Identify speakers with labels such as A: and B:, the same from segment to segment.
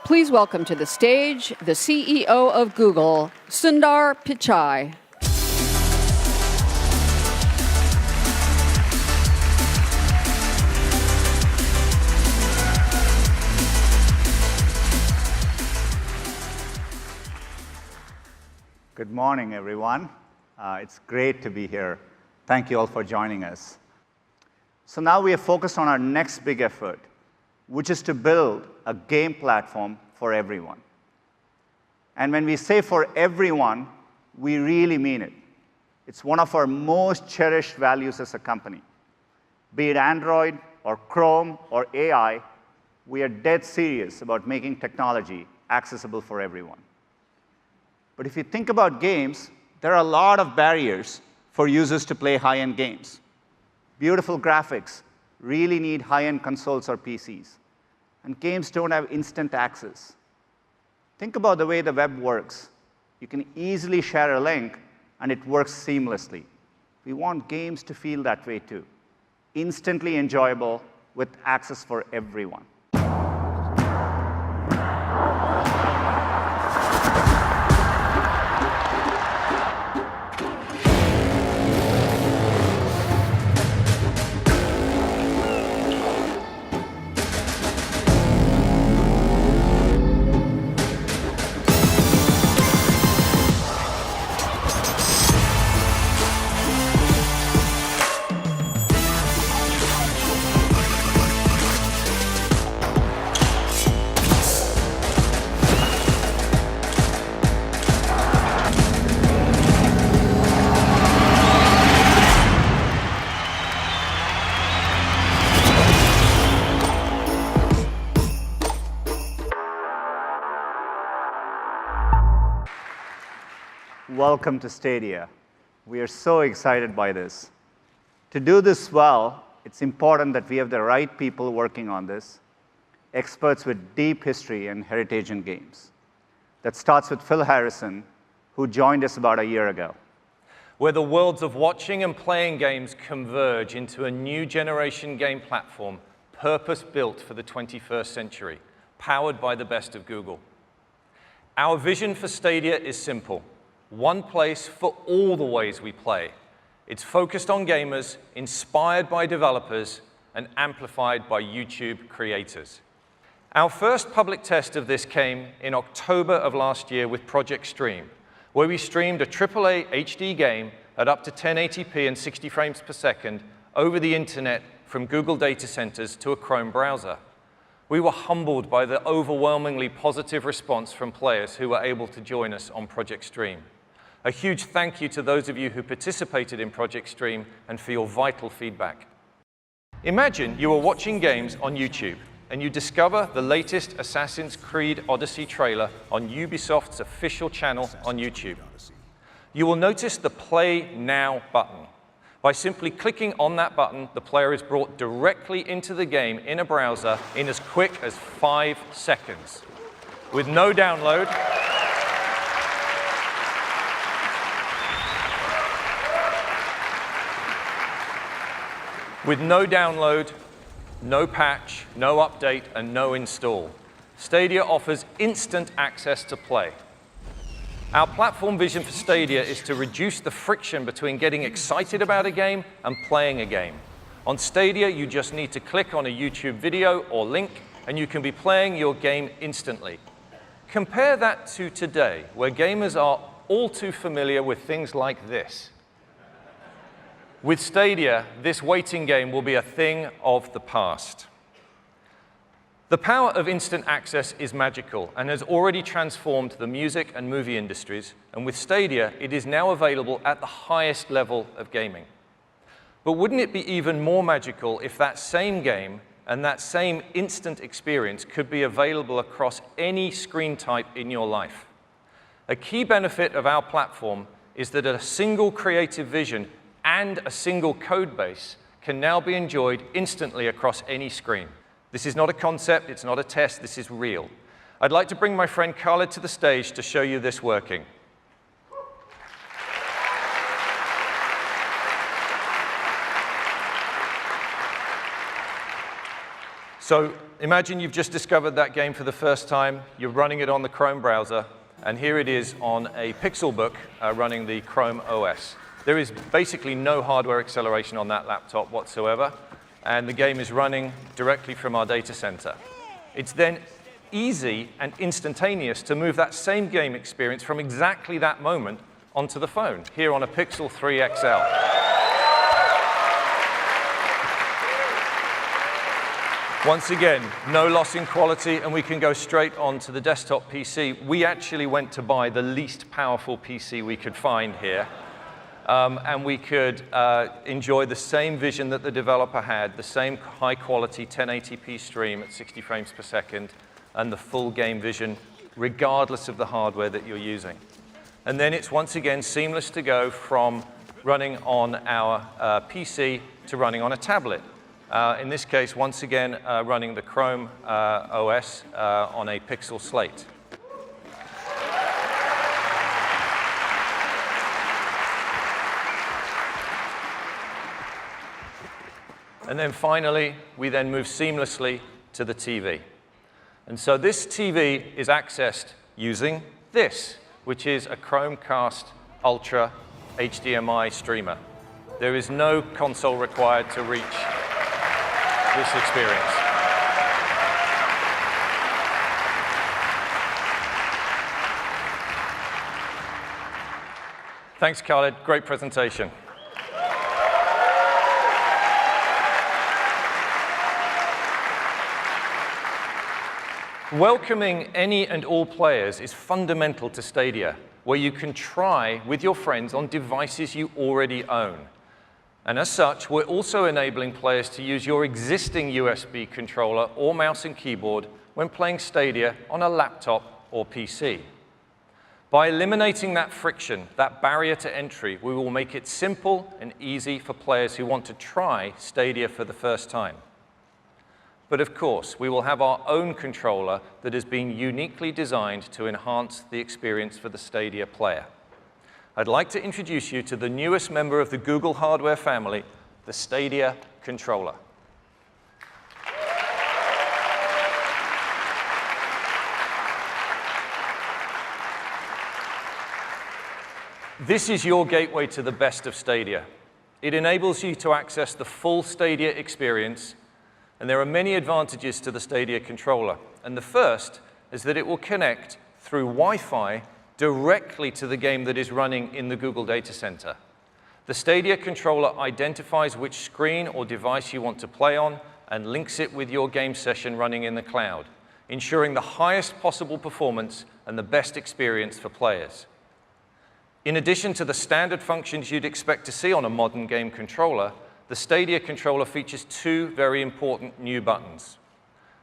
A: Please welcome to the stage the CEO of Google, Sundar Pichai.
B: Good morning, everyone. It's great to be here. Thank you all for joining us. So now we are focused on our next big effort, which is to build a game platform for everyone. And when we say for everyone, we really mean it. It's one of our most cherished values as a company. Be it Android or Chrome or AI, we are dead serious about making technology accessible for everyone. But if you think about games, there are a lot of barriers for users to play high-end games. Beautiful graphics really need high-end consoles or PCs. And games don't have instant access. Think about the way the web works. You can easily share a link, and it works seamlessly. We want games to feel that way too. Instantly enjoyable with access for everyone. Welcome to Stadia. We are so excited by this. To do this well, it's important that we have the right people working on this, experts with deep history and heritage in games. That starts with Phil Harrison, who joined us about a year ago.
C: Where the worlds of watching and playing games converge into a new generation game platform purpose-built for the 21st century, powered by the best of Google. Our vision for Stadia is simple. One place for all the ways we play. It's focused on gamers, inspired by developers, and amplified by YouTube creators. Our first public test of this came in October of last year with Project Stream, where we streamed a AAA HD game at up to 1080p and 60 frames per second over the internet from Google data centers to a Chrome browser. We were humbled by the overwhelmingly positive response from players who were able to join us on Project Stream. A huge thank you to those of you who participated in Project Stream and for your vital feedback. Imagine you are watching games on YouTube and you discover the latest Assassin's Creed Odyssey trailer on Ubisoft's official channel on YouTube. You will notice the Play Now button. By simply clicking on that button, the player is brought directly into the game in a browser in as quick as 5 seconds. With no download, no patch, no update, and no install. Stadia offers instant access to play. Our platform vision for Stadia is to reduce the friction between getting excited about a game and playing a game. On Stadia, you just need to click on a YouTube video or link, and you can be playing your game instantly. Compare that to today, where gamers are all too familiar with things like this. With Stadia, this waiting game will be a thing of the past. The power of instant access is magical and has already transformed the music and movie industries, and with Stadia, it is now available at the highest level of gaming. But wouldn't it be even more magical if that same game and that same instant experience could be available across any screen type in your life? A key benefit of our platform is that a single creative vision and a single code base can now be enjoyed instantly across any screen. This is not a concept, it's not a test, this is real. I'd like to bring my friend Khaled to the stage to show you this working. So imagine you've just discovered that game for the first time. You're running it on the Chrome browser, and here it is on a Pixelbook running the Chrome OS. There is basically no hardware acceleration on that laptop whatsoever, and the game is running directly from our data center. It's then easy and instantaneous to move that same game experience from exactly that moment onto the phone, here on a Pixel 3 XL. Once again, no loss in quality, and we can go straight on to the desktop PC. We actually went to buy the least powerful PC we could find here, and we could enjoy the same vision that the developer had, the same high-quality 1080p stream at 60 frames per second, and the full game vision, regardless of the hardware that you're using. And then it's once again seamless to go from running on our PC to running on a tablet. In this case, once again, running the Chrome OS on a Pixel slate. And then finally, we then move seamlessly to the TV. And so this TV is accessed using this, which is a Chromecast Ultra HDMI streamer. There is no console required to reach this experience. Thanks, Khaled. Great presentation. Welcoming any and all players is fundamental to Stadia, where you can try with your friends on devices you already own. And as such, we're also enabling players to use your existing USB controller or mouse and keyboard when playing Stadia on a laptop or PC. By eliminating that friction, that barrier to entry, we will make it simple and easy for players who want to try Stadia for the first time. But of course, we will have our own controller that has been uniquely designed to enhance the experience for the Stadia player. I'd like to introduce you to the newest member of the Google hardware family, the Stadia controller. This is your gateway to the best of Stadia. It enables you to access the full Stadia experience, and there are many advantages to the Stadia controller. And the first is that it will connect through Wi-Fi directly to the game that is running in the Google data center. The Stadia controller identifies which screen or device you want to play on and links it with your game session running in the cloud, ensuring the highest possible performance and the best experience for players. In addition to the standard functions you'd expect to see on a modern game controller, the Stadia controller features two very important new buttons.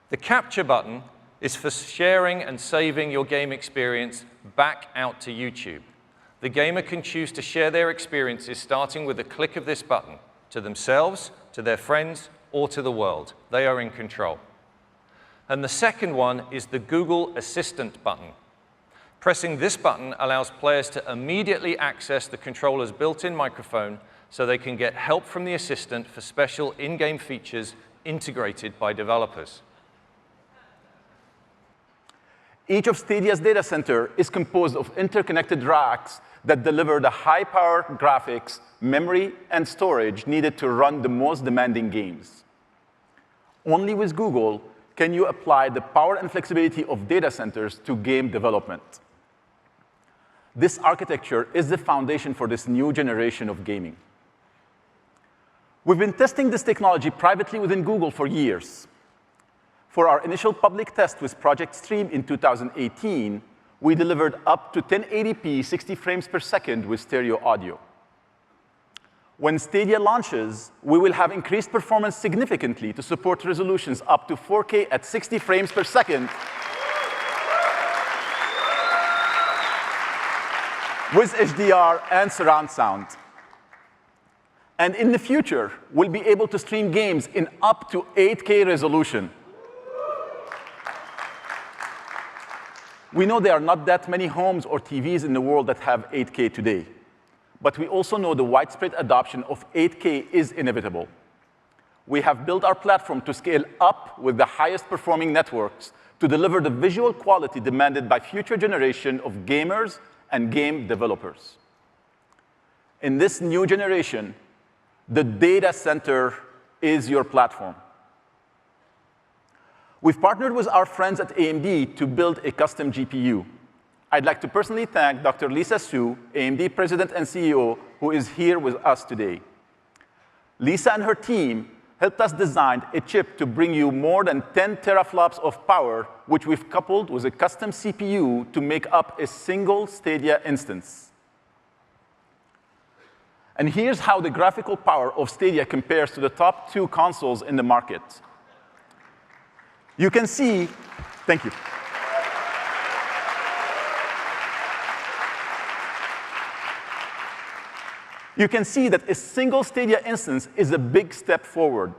C: The capture button is for sharing and saving your game experience back out to YouTube. The gamer can choose to share their experiences starting with a click of this button to themselves, to their friends, or to the world. They are in control. And the second one is the Google Assistant button. Pressing this button allows players to immediately access the controller's built-in microphone so they can get help from the assistant for special in-game features integrated by developers.
D: Each of Stadia's data center is composed of interconnected racks that deliver the high-powered graphics, memory, and storage needed to run the most demanding games. Only with Google can you apply the power and flexibility of data centers to game development. This architecture is the foundation for this new generation of gaming. We've been testing this technology privately within Google for years. For our initial public test with Project Stream in 2018, we delivered up to 1080p 60 frames per second with stereo audio. When Stadia launches, we will have increased performance significantly to support resolutions up to 4K at 60 frames per second with HDR and surround sound. And in the future, we'll be able to stream games in up to 8K resolution. We know there are not that many homes or TVs in the world that have 8K today. But we also know the widespread adoption of 8K is inevitable. We have built our platform to scale up with the highest performing networks to deliver the visual quality demanded by future generation of gamers and game developers. In this new generation, the data center is your platform. We've partnered with our friends at AMD to build a custom GPU. I'd like to personally thank Dr. Lisa Su, AMD President and CEO, who is here with us today. Lisa and her team helped us design a chip to bring you more than 10 teraflops of power, which we've coupled with a custom CPU to make up a single Stadia instance. And here's how the graphical power of Stadia compares to the top 2 consoles in the market. You can see, thank you. You can see that a single Stadia instance is a big step forward.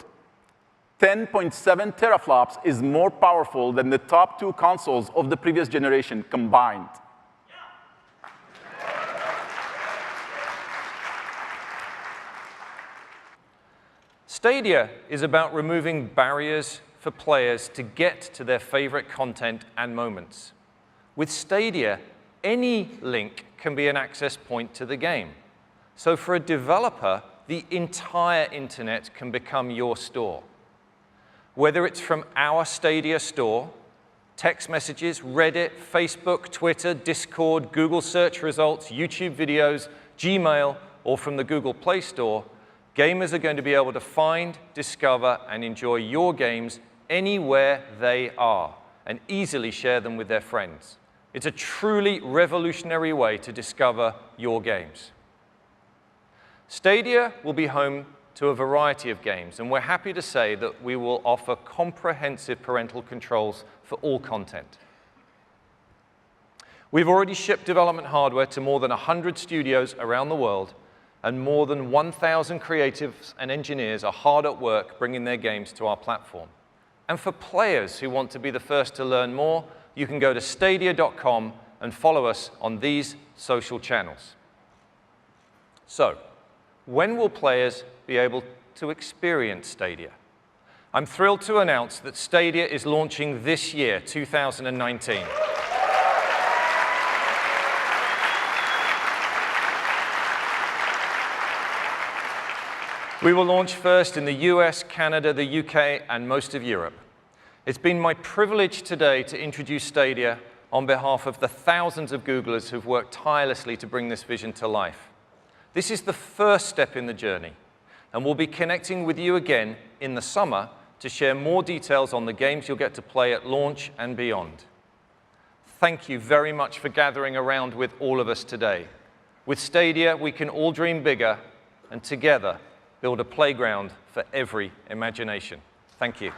D: 10.7 teraflops is more powerful than the top 2 consoles of the previous generation combined.
C: Stadia is about removing barriers for players to get to their favorite content and moments. With Stadia, any link can be an access point to the game. So for a developer, the entire internet can become your store. Whether it's from our Stadia store, text messages, Reddit, Facebook, Twitter, Discord, Google search results, YouTube videos, Gmail, or from the Google Play Store, gamers are going to be able to find, discover, and enjoy your games anywhere they are, and easily share them with their friends. It's a truly revolutionary way to discover your games. Stadia will be home to a variety of games, and we're happy to say that we will offer comprehensive parental controls for all content. We've already shipped development hardware to more than 100 studios around the world, and more than 1,000 creatives and engineers are hard at work bringing their games to our platform. And for players who want to be the first to learn more, you can go to stadia.com and follow us on these social channels. So, when will players be able to experience Stadia? I'm thrilled to announce that Stadia is launching this year, 2019. We will launch first in the US, Canada, the UK, and most of Europe. It's been my privilege today to introduce Stadia on behalf of the thousands of Googlers who've worked tirelessly to bring this vision to life. This is the first step in the journey, and we'll be connecting with you again in the summer to share more details on the games you'll get to play at launch and beyond. Thank you very much for gathering around with all of us today. With Stadia, we can all dream bigger, and together build a playground for every imagination. Thank you.